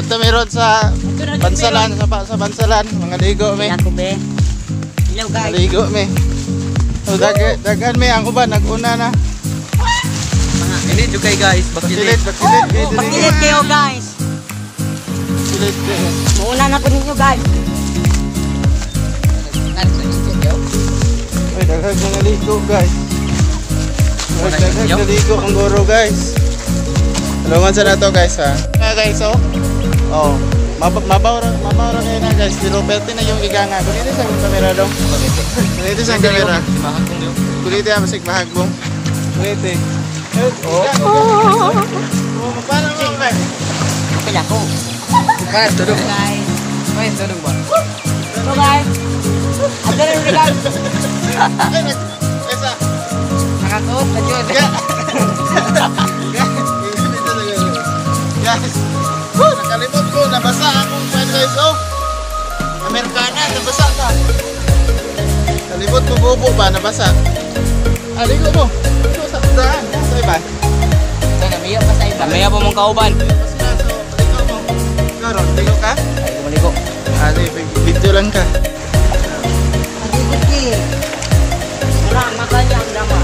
Dito meron sa Bansalan, sa Bansalan, mga ligo me. Ako be. Ilaw guys. Ligo me. So dagan me ang uban naguna na. Ini juga guys, Bakilid. Pakilit kayo guys. Bakilid kayo. Mauna na po ninyo guys. Ay, daghang mga ligo guys. Daghang mga ligo ang guro guys. Tulungan sa nato guys ha. Kaya guys oh. Mabaw ra na guys. Di Roberto na yung iganga. Kuniti sa kamera dong. Kuniti sa kamera. Kuniti ang masig mahagbong. Kuniti. Oh. Paano mo ba? Kaya ko. Guys, duduk. Guys. Guys, duduk ba? So guys. Ada rin guys. Esa. Nakakot na yun. Guys, nakalimot ko, nabasa akong fan guys, Amerikana, nabasa ka. Kalimot ko bubo ba, nabasa. Ligo mo. Ligo sa pudahan. Sa'yo ba? Namiyo pa sa iba. Namaya po mong kauban. Ligo mo. Karon, ligo ka? Ay, kumaligo. Video lang ka. Sige. Wala, makanya ang drama.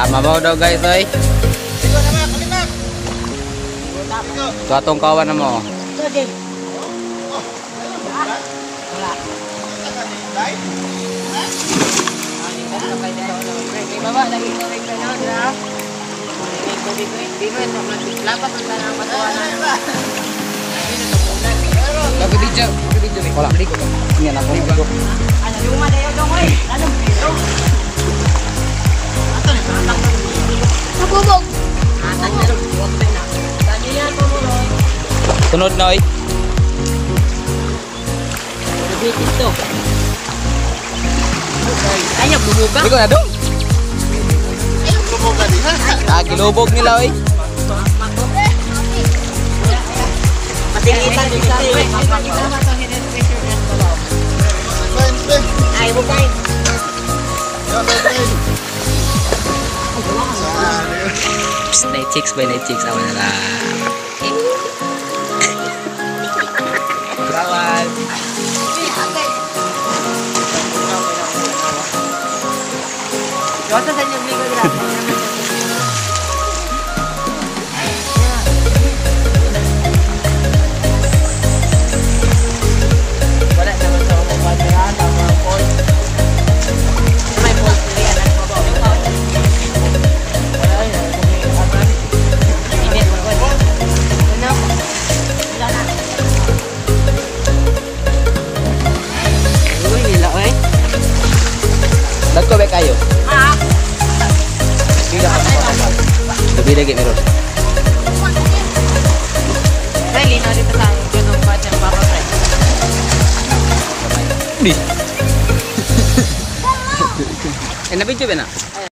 Mabaw daw guys, oy. Ligo na ba? Kalimak. Ligo. Ito atong kawan na mo. Sige. Wala. Baba lagi ko rin kayo na. Di mo ito lapas ang tanang matuwanan. Lagu video. Wala. Ini anak ko. Ano yung madayo dong oy? Ano biro? Nabubog. Atan na rin. Huwag tayo na. Tanya yan po mo oy. Sunod na oy. Bibitin to. Ayaw bumuga. Ligo na dong. Ayun, lumo ka din. Gilubog nila oy. Matingitan din sa akin. Ay, bukay. Night chicks by night chicks. Awan na lang. Kawan. Yosa sa inyo bigo grabe. Wala naman sa umawan na yan, tama ang pulse. May pulse nila yan, ang mabaw. Wala yan, init mo ko. Ano? Wala na. Uy, nila oy. Dagko ba kayo? Tidak Lebih lagi meron. Ay, lino dito sa ganung pa ng Papa Fred. Di. Nabi ba na?